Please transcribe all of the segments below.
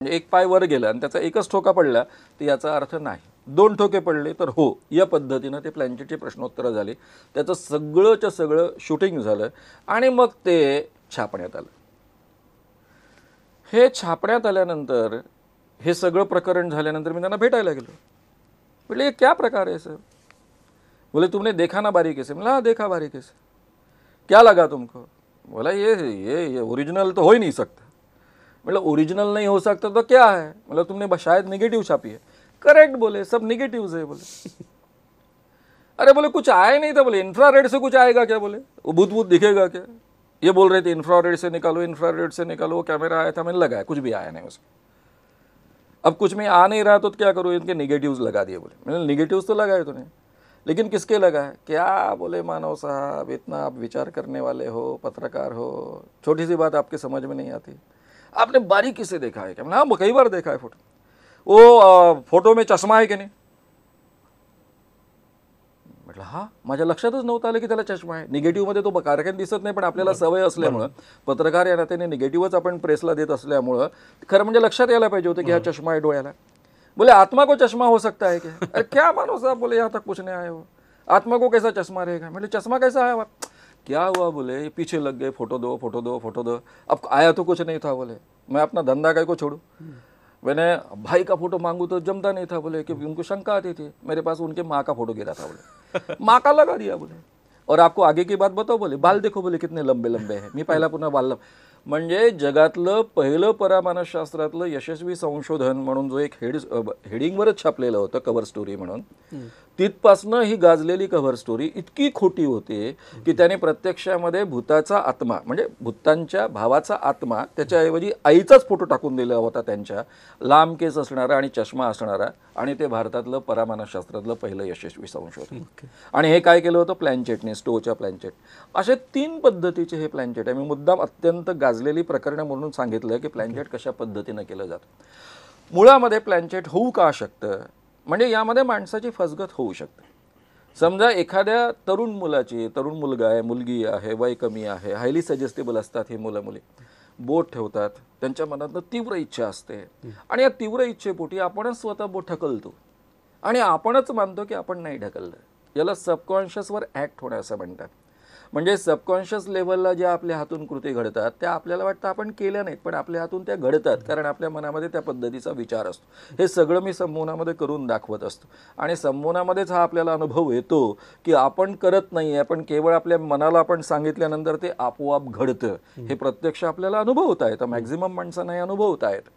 म्हणजे एक पाय वर गेला आणि त्याचा एकच ठोका पडला तर याचा अर्थ नाही, 2 ठोके पडले तर हो. या पद्धतीनं ते प्लँचेटची प्रश्नोत्तरं झाली, त्याचं सगळंच्या सगळं शूटिंग झालं आणि मग ते छापण्यात आलं. हे छापण्यात आल्यानंतर हे सगळं प्रकरण झाल्यानंतर मी त्यांना भेटायला गेलो. बोले, ये क्या प्रकार है सर? बोले, तुमने देखा ना बारीकी से? बोला, हाँ देखा बारीकी से. क्या लगा तुमको? बोला, ये ओरिजिनल तो हो ही नहीं सकता. मतलब ओरिजिनल नहीं हो सकता तो क्या है? मतलब तुमने शायद निगेटिव छापी है. करेक्ट बोले, सब निगेटिव्स है बोले. अरे बोले, कुछ आया नहीं था. बोले, इंफ्रारेड से कुछ आएगा क्या? बोले, वो भूत भूत दिखेगा क्या? ये बोल रहे थे इंफ्रारेड से निकालो, इंफ्रारेड से निकालो. वो कैमरा आया था, मैंने लगाया, कुछ भी आया नहीं उसमें. अब कुछ में आ नहीं रहा तो क्या करूँ? इनके निगेटिव्स लगा दिए. बोले, मैंने निगेटिव्स तो लगाए तूने, लेकिन किसके लगाए? क्या? बोले, मानव साहब, इतना आप विचार करने वाले हो, पत्रकार हो, छोटी सी बात आपके समझ में नहीं आती. आपने बारीकी से देखा है क्या? हाँ, कई बार देखा है फोटो. वो फोटो में चष्मा आहे की नाही? म्हटलं, हा, माझ्या लक्षातच नव्हतं आलं की त्याला चष्मा आहे. निगेटिव्हमध्ये तो कारखान दिसत नाही, पण आपल्याला सवय असल्यामुळं, पत्रकार या नात्याने निगेटिव्हच आपण प्रेसला देत असल्यामुळं खरं म्हणजे लक्षात यायला पाहिजे होतं की हा चष्मा आहे डोळ्याला. बोले, आत्मा को चश्मा हो सकता है क्या? अरे क्या मानो साहब, बोले यहाँ तक कुछ नहीं आए हो, आत्मा को कैसा चश्मा रहेगा? मैंने चश्मा कैसा आया? क्या हुआ? बोले, पीछे लग गए, फोटो दो फोटो दो फोटो दो. अब आया तो कुछ नहीं था. बोले, मैं अपना धंधा काय को छोड़ू? मैंने भाई का फोटो मांगू तो जमता नहीं था. बोले, क्योंकि उनको शंका आती थी. मेरे पास उनके माँ का फोटो गिरा था. बोले, माँ का लगा दिया. बोले, और आपको आगे की बात बताओ. बोले, बाल देखो. बोले, कितने लंबे लंबे हैं. मी पाहिला पुन्हा बाल. म्हणजे जगातलं पहिलं परामानसशास्त्रातलं यशस्वी संशोधन म्हणून जो एक हेडिंगवरच छापलेलं होतं, कव्हर स्टोरी म्हणून, तिथपासनं ही गाजलेली कव्हर स्टोरी इतकी खोटी होती की त्याने प्रत्यक्षामध्ये भूताचा आत्मा, म्हणजे भूतांच्या भावाचा आत्मा, त्याच्याऐवजी आईचाच फोटो टाकून दिला होता, त्यांच्या लांब केस असणारा आणि चष्मा असणारा. आणि ते भारतातलं परामानसशास्त्रातलं पहिलं यशस्वी संशोधन. आणि हे काय केलं होतं? प्लँचेटने, स्टोच्या प्लँचेट. असे 3 पद्धतीचे हे प्लँचेट आहे. मी मुद्दाम अत्यंत गाजलेली प्रकरणं म्हणून सांगितलं की प्लँचेट कशा पद्धतीनं केलं जातं. मुळामध्ये प्लँचेट होऊ का शकतं? म्हणजे यामध्ये माणसाची फसगत होऊ शकते. समजा एखाद्या तरुण मुलाची, तरुण मुलगा आहे, मुलगी आहे, वय कमी आहे, हायली सजेस्टेबल असतात ही मुलं मुली, बोट ठेवतात, त्यांच्या मनातनं तीव्र इच्छा असते आणि या तीव्र इच्छेपोटी आपणच स्वतः बोट ढकलतो आणि आपणच मानतो की आपण नाही ढकललं. याला सबकॉन्शियसवर ॲक्ट होणं असं म्हणतात. म्हणजे सबकॉन्शियस लेवलला ज्या आपल्या हातून कृती घडतात त्या आपल्याला वाटतं आपण केल्या नाहीत, पण आपल्या हातून त्या घडतात, कारण आपल्या मनामध्ये त्या पद्धतीचा विचार असतो. हे सगळं मी संमोहनामध्ये करून दाखवत असतो आणि संमोहनामध्येच हा आपल्याला अनुभव येतो की आपण करत नाही आहे, पण केवळ आपल्या मनाला आपण सांगितल्यानंतर ते आपोआप घडतं. हे प्रत्यक्ष आपल्याला अनुभवता येतं, मॅक्झिमम माणसांना हे अनुभवता येतं.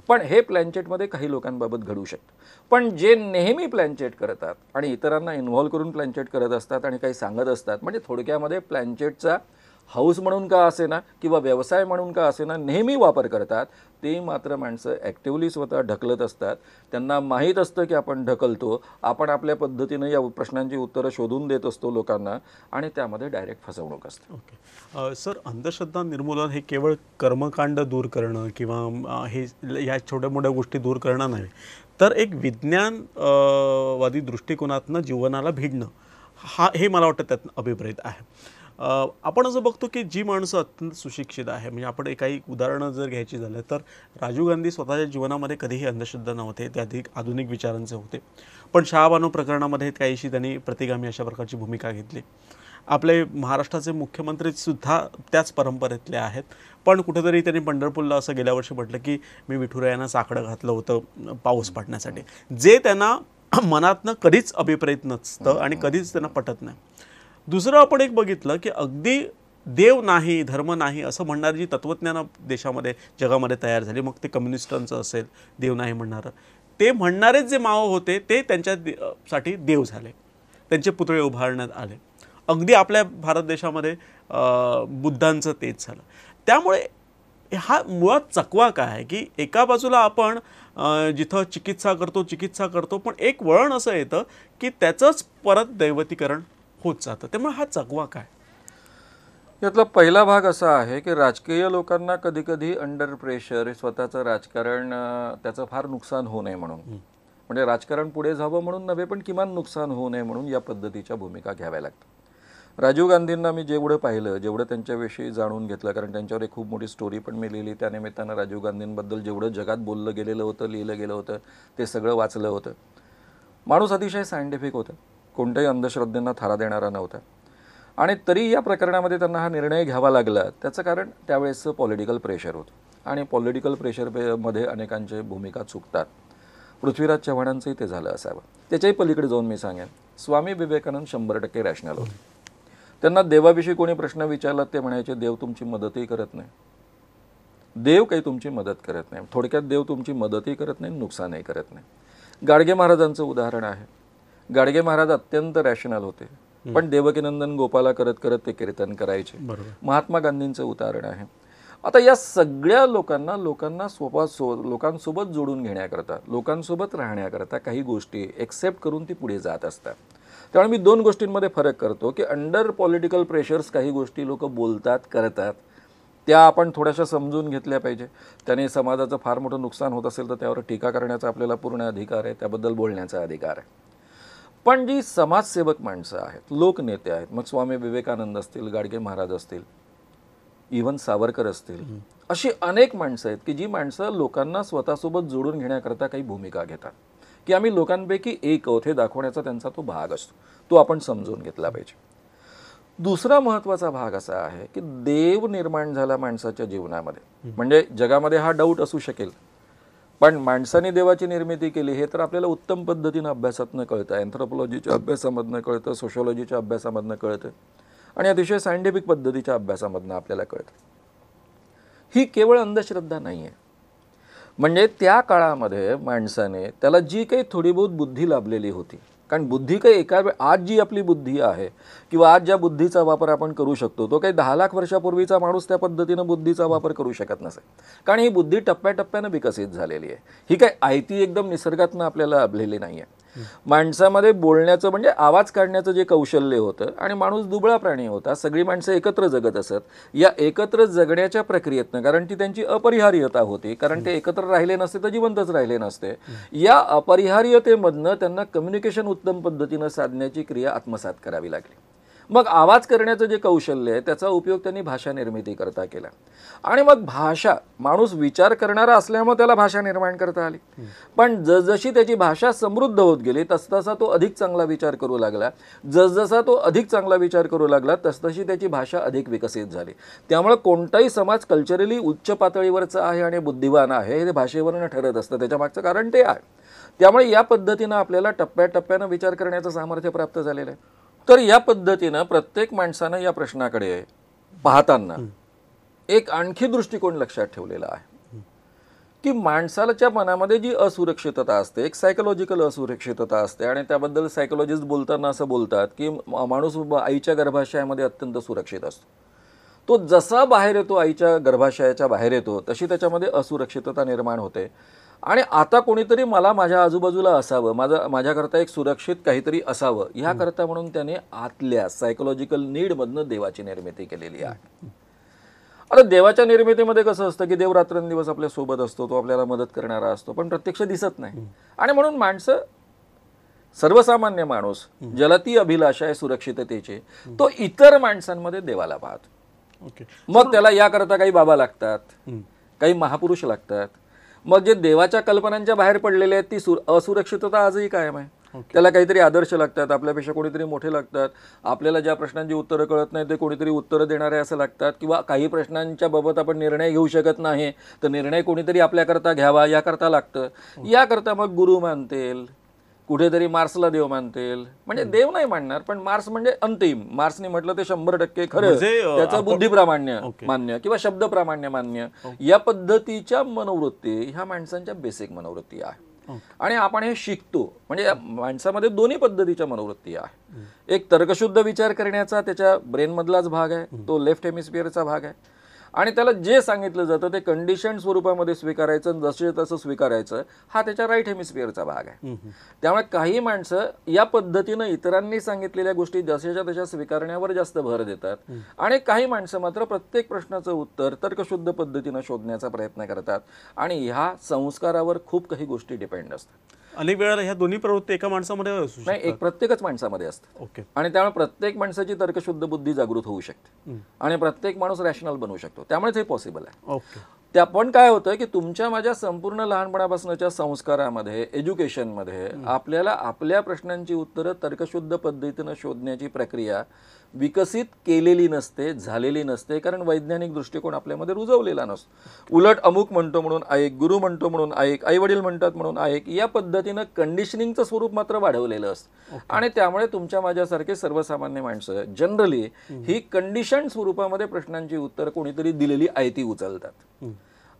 पण हे प्लँचेटमध्ये काही लोकांबाबत घडू शकतं. पण जे नेहमी प्लँचेट करतात आणि इतरांना इन्व्हॉल्व करून प्लँचेट करत असतात आणि काही सांगत असतात, म्हणजे थोडक्यामध्ये प्लँचेटचा हाऊस म्हणून का असेना किंवा व्यवसाय म्हणून का असेना नेहमी वापर करतात, ते मात्र माणसं ॲक्टिव्हली स्वतः ढकलत असतात. त्यांना माहीत असतं की आपण ढकलतो, आपण आपल्या पद्धतीनं या प्रश्नांची उत्तरं शोधून देत असतो लोकांना आणि त्यामध्ये डायरेक्ट फसवणूक असते. ओके सर, अंधश्रद्धा निर्मूलन हे केवळ कर्मकांड दूर करणं किंवा हे या छोट्या मोठ्या गोष्टी दूर करणं नाही, तर एक विज्ञानवादी दृष्टिकोनातनं जीवनाला भिडणं, हे मला वाटतं त्यात अभिप्रेत आहे. आपण असं बघतो की जी माणसं अत्यंत सुशिक्षित आहे, म्हणजे आपण काही उदाहरणं जर घ्यायची झालं तर राजीव गांधी स्वतःच्या जीवनामध्ये कधीही अंधश्रद्धा नव्हते, ते अधिक आधुनिक विचारांचे होते. पण शहाबानू प्रकरणामध्ये काहीशी त्यांनी प्रतिगामी अशा प्रकारची भूमिका घेतली. आपले महाराष्ट्राचे मुख्यमंत्रीसुद्धा त्याच परंपरेतले आहेत. पण कुठेतरी त्यांनी पंढरपूरला असं गेल्या वर्षी म्हटलं की मी विठुरायांना साकडं घातलं होतं पाऊस पाडण्यासाठी, जे त्यांना मनातनं कधीच अभिप्रेत नसतं आणि कधीच त्यांना पटत नाही. दुसरं आपण एक बघितलं की अगदी देव नाही, धर्म नाही असं म्हणणारी जी तत्त्वज्ञानं देशामध्ये, जगामध्ये तयार झाली, मग ते कम्युनिस्टांचं असेल, देव नाही म्हणणारं, ते म्हणणारेच जे मावळ होते ते त्यांच्यासाठी देव झाले, त्यांचे पुतळे उभारण्यात आले. अगदी आपल्या भारत देशामध्ये बुद्धांचं तेच झालं. त्यामुळे हा मुळात चकवा काय आहे की एका बाजूला आपण जिथं चिकित्सा करतो, पण एक वळण असं येतं की त्याचंच परत दैवतीकरण होत जातं. त्यामुळे हा चकवा काय? यातला पहिला भाग असा आहे की राजकीय लोकांना कधी कधी अंडर प्रेशर स्वतःचं राजकारण त्याचं फार नुकसान होऊ नये म्हणून, म्हणजे राजकारण पुढे जावं म्हणून नव्हे, पण किमान नुकसान होऊ नये म्हणून या पद्धतीच्या भूमिका घ्याव्या लागतात. राजीव गांधींना मी जेवढं पाहिलं, जेवढं त्यांच्याविषयी जाणून घेतलं, कारण त्यांच्यावर एक खूप मोठी स्टोरी पण मी लिहिली त्यानिमित्तानं, राजीव गांधींबद्दल जेवढं जगात बोललं गेलेलं होतं, लिहिलं गेलं होतं, ते सगळं वाचलं होतं. माणूस अतिशय सायंटिफिक होता, कोणत्याही अंधश्रद्धेंना थारा देणारा नव्हता. आणि तरी या प्रकरणामध्ये त्यांना हा निर्णय घ्यावा लागला. त्याचं कारण त्यावेळेसचं पॉलिटिकल प्रेशर होतं आणि पॉलिटिकल प्रेशरमध्ये अनेकांच्या भूमिका चुकतात. पृथ्वीराज चव्हाणांचंही ते झालं असावं. त्याच्याही पलीकडे जाऊन मी सांगेन, स्वामी विवेकानंद 100% रॅशनल होते. त्यांना देवाविषयी कोणी प्रश्न विचारला ते म्हणायचे, देव तुमची मदतही करत नाही, देव काही तुमची मदत करत नाही. थोडक्यात देव तुमची मदतही करत नाही, नुकसानही करत नाही. गाडगे महाराजांचं उदाहरण आहे. गाडगे महाराज अत्यंत रॅशनल होते, पण देवकीनंदन गोपाला करत करत ते कीर्तन करायचे. महात्मा गांधींचं उदाहरण आहे. आता या सगळ्या लोकांना लोकांसोबत जोडून घेण्याकरता, लोकांसोबत राहण्याकरता काही गोष्टी एक्सेप्ट करून ती पुढे जात असतात. त्यामुळे मी 2 गोष्टींमध्ये फरक करतो की अंडर पॉलिटिकल प्रेशर्स काही गोष्टी लोक बोलतात, करतात, त्या आपण थोड्याशा समजून घेतल्या पाहिजे. त्याने समाजाचं फार मोठं नुकसान होत असेल तर त्यावर टीका करण्याचा आपल्याला पूर्ण अधिकार आहे, त्याबद्दल बोलण्याचा अधिकार आहे. पण जी समाजसेवक माणसं आहेत, लोकनेते आहेत, मग स्वामी विवेकानंद असतील, गाडगे महाराज असतील, इव्हन सावरकर असतील, अशी अनेक माणसं आहेत की जी माणसं लोकांना स्वतःसोबत जोडून घेण्याकरता काही भूमिका घेतात, की आम्ही लोकांपैकी एक आहोत हे दाखवण्याचा त्यांचा तो भाग असतो. तो आपण समजून घेतला पाहिजे. दुसरा महत्त्वाचा भाग असा आहे की देव निर्माण झाला माणसाच्या जीवनामध्ये. म्हणजे जगामध्ये हा डाऊट असू शकेल, पण माणसाने देवाची निर्मिती केली हे तर आपल्याला उत्तम पद्धतीनं अभ्यासातनं कळतं, अँथ्रोपॉलॉजीच्या अभ्यासामधनं कळतं, सोशॉलॉजीच्या अभ्यासामधनं कळतं आणि अतिशय सायंटिफिक पद्धतीच्या अभ्यासामधनं आपल्याला कळतं. ही केवळ अंधश्रद्धा नाही आहे. म्हणजे त्या काळामध्ये माणसाने त्याला जी काही थोडी बहुत बुद्धी लाभलेली होती, कारण बुद्धी काही आज जी आपली बुद्धी आहे किंवा आज ज्या बुद्धीचा वापर आपण करू शकतो तो काही 10 लाख वर्षापूर्वीचा माणूस त्या पद्धतीनं बुद्धीचा वापर करू शकत नसेल, कारण ही बुद्धी टप्प्याटप्प्यानं विकसित झालेली आहे. ही काही आयती एकदम निसर्गातनं आपल्याला लाभलेली नाही आहे. माणसामध्ये बोलण्याचं म्हणजे आवाज काढण्याचं जे कौशल्य होतं, आणि माणूस दुबळा प्राणी होता, सगळी माणसं एकत्र जगत असत. या एकत्र जगण्याच्या प्रक्रियेतनं, कारण ती त्यांची अपरिहार्यता होती, कारण ते एकत्र राहिले नसते तर जिवंतच राहिले नसते, या अपरिहार्यतेमधनं त्यांना कम्युनिकेशन उत्तम पद्धतीनं साधण्याची क्रिया आत्मसात करावी लागली. मग आवाज करण्याचं जे कौशल्य आहे त्याचा उपयोग त्यांनी भाषा निर्मिती करता केला. आणि मग भाषा, माणूस विचार करणारा असल्यामुळे त्याला भाषा निर्माण करता आली. पण जसजशी त्याची भाषा समृद्ध होत गेली तसतसा तो अधिक चांगला विचार करू लागला. जसजसा तो अधिक चांगला विचार करू लागला तसतशी त्याची भाषा अधिक विकसित झाली. त्यामुळे कोणताही समाज कल्चरली उच्च पातळीवरचा आहे आणि बुद्धिवान आहे हे भाषेवरनं ठरत असतं. त्याच्या मागचं कारण ते आहे. त्यामुळे या पद्धतीनं आपल्याला टप्प्याटप्प्यानं विचार करण्याचं सामर्थ्य प्राप्त झालेलं आहे. तर या पद्धतीनं प्रत्येक माणसानं या प्रश्नाकडे पाहताना एक आणखी दृष्टिकोन लक्षात ठेवलेला आहे की माणसाच्या मनामध्ये जी असुरक्षितता असते, एक सायकोलॉजिकल असुरक्षितता असते, आणि त्याबद्दल सायकोलॉजिस्ट बोलताना असं बोलतात की माणूस आईच्या गर्भाशयामध्ये अत्यंत सुरक्षित असतो. तो जसा बाहेर येतो, आईच्या गर्भाशयाच्या बाहेर येतो, तशी त्याच्यामध्ये असुरक्षितता निर्माण होते. आणि आता कोणीतरी मला माझ्या आजूबाजूला असावं, माझ्याकरता एक सुरक्षित काहीतरी असावं, ह्याकरता म्हणून त्याने आतल्या सायकोलॉजिकल नीडमधनं देवाची निर्मिती केलेली आहे. आता देवाच्या निर्मितीमध्ये कसं असतं की देव रात्रंदिवस आपल्या सोबत असतो, तो आपल्याला मदत करणारा असतो, पण प्रत्यक्ष दिसत नाही. आणि म्हणून माणसं, सर्वसामान्य माणूस ज्याला ती अभिलाषा आहे सुरक्षिततेची, तो इतर माणसांमध्ये देवाला पाहतो. मग त्याला याकरता काही बाबा लागतात, काही महापुरुष लागतात. मग जे देवाच्या कल्पनांच्या बाहेर पडलेले आहेत ती असुरक्षितता आजही कायम आहे. त्याला काहीतरी आदर्श लागतात, आपल्यापेक्षा कोणीतरी मोठे लागतात, आपल्याला ज्या प्रश्नांची उत्तरं कळत नाही ते कोणीतरी उत्तरं देणारे असं लागतात, किंवा काही प्रश्नांच्या बाबत आपण निर्णय घेऊ शकत नाही तर निर्णय कोणीतरी आपल्याकरता घ्यावा याकरता लागतं. याकरता मग गुरु मानतील, कुठेतरी मार्सला देव मानतील. म्हणजे देव नाही मानणार, पण मार्स म्हणजे अंतिम, मार्सने म्हटलं ते 100% खरं, त्याचं बुद्धिप्रामाण्य मान्य किंवा शब्द प्रामाण्य मान्य, या पद्धतीच्या मनोवृत्ती ह्या माणसांच्या बेसिक मनोवृत्ती आहे. आणि आपण हे शिकतो, म्हणजे माणसामध्ये दोन्ही पद्धतीच्या मनोवृत्ती आहे. एक तर्कशुद्ध विचार करण्याचा त्याच्या ब्रेनमधलाच भाग आहे, तो लेफ्ट हेमिस्फिअरचा भाग आहे, आणि त्याला जे सांगितलं जातं ते कंडिशन स्वरूपामध्ये स्वीकारायचं, जसे तसं स्वीकारायचं, हा त्याच्या राईट हेमिस्फिअरचा भाग आहे. त्यामुळे काही माणसं या पद्धतीनं इतरांनी सांगितलेल्या गोष्टी जशाच्या तशा स्वीकारण्यावर जास्त भर देतात, आणि काही माणसं मात्र प्रत्येक प्रश्नाचं उत्तर तर्कशुद्ध पद्धतीनं शोधण्याचा प्रयत्न करतात, आणि ह्या संस्कारावर खूप काही गोष्टी डिपेंड असतात. अनेक वेळेला ह्या दोन्ही प्रवृत्ती एका माणसामध्ये असू नाही, शकतात. एक प्रत्येकच माणसामध्ये असतं ओके. आणि त्यामुळे प्रत्येक माणसाची तर्कशुद्ध बुद्धी जागृत होऊ शकते आणि प्रत्येक माणूस रॅशनल बनवू शकतो. त्यामुळेच हे पॉसिबल आहे. ओके. त्या पण काय होतं की तुमच्या माझ्या संपूर्ण लहानपणापासूनच्या संस्कारामध्ये, एज्युकेशनमध्ये आपल्याला आपल्या प्रश्नांची उत्तरं तर्कशुद्ध पद्धतीनं शोधण्याची प्रक्रिया विकसित केलेली नसते, झालेली नसते, कारण वैज्ञानिक दृष्टिकोन आपल्यामध्ये रुजवलेला नसतो. उलट अमुक म्हणतो म्हणून ऐक, गुरु म्हणतो म्हणून ऐक, आई वडील म्हणतात म्हणून ऐक, या पद्धतीनं कंडिशनिंगचं स्वरूप मात्र वाढवलेलं असतं. आणि त्यामुळे तुमच्या माझ्यासारखे सर्वसामान्य माणसं जनरली ही कंडिशन स्वरूपामध्ये प्रश्नांची उत्तर कोणीतरी दिलेली आयती उचलतात.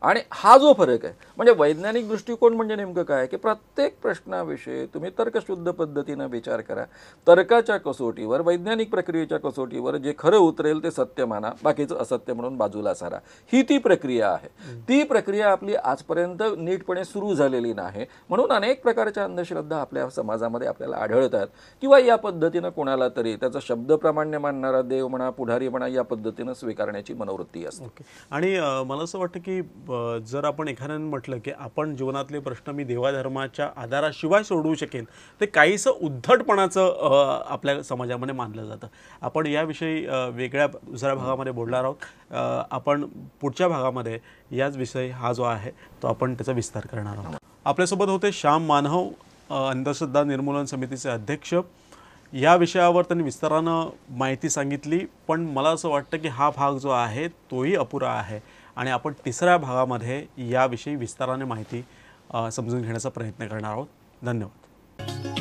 आणि हा जो फरक आहे, म्हणजे वैज्ञानिक दृष्टिकोन म्हणजे नेमकं काय की प्रत्येक प्रश्नाविषयी तुम्ही तर्कशुद्ध पद्धतीनं विचार करा, तर्काच्या कसोटीवर, वैज्ञानिक प्रक्रियेच्या कसोटीवर जे खरं उतरेल ते सत्य माना, बाकीचं असत्य म्हणून बाजूला सारा. ही ती प्रक्रिया आहे. ती प्रक्रिया आपली आजपर्यंत नीटपणे सुरू झालेली नाही, म्हणून अनेक प्रकारच्या अंधश्रद्धा आपल्या समाजामध्ये आपल्याला आढळतात. किंवा या पद्धतीनं कोणाला तरी त्याचा शब्दप्रामाण्य मानणारा देव म्हणा, पुढारी म्हणा, या पद्धतीनं स्वीकारण्याची मनोवृत्ती असते. ओके. आणि मला असं वाटतं की जर आपण एखाद्याने म्हटलं की आपण जीवनातले प्रश्न मी देवाधर्माच्या आधाराशिवाय सोडवू शकेन, ते काहीसं उद्धटपणाचं आपल्या समाजामध्ये मानलं जातं. आपण याविषयी वेगळ्या दुसऱ्या भागामध्ये बोलणार आहोत. आपण पुढच्या भागामध्ये याच विषयी हा जो आहे तो आपण त्याचा विस्तार करणार आहोत. आपल्यासोबत होते श्याम मानव, अंधश्रद्धा निर्मूलन समितीचे अध्यक्ष. या विषयावर त्यांनी विस्तारानं माहिती सांगितली, पण मला असं वाटतं की हा भाग जो आहे तोही अपुरा आहे आणि आपण तिसऱ्या भागामध्ये याविषयी विस्ताराने माहिती समजून घेण्याचा प्रयत्न करणार आहोत. धन्यवाद.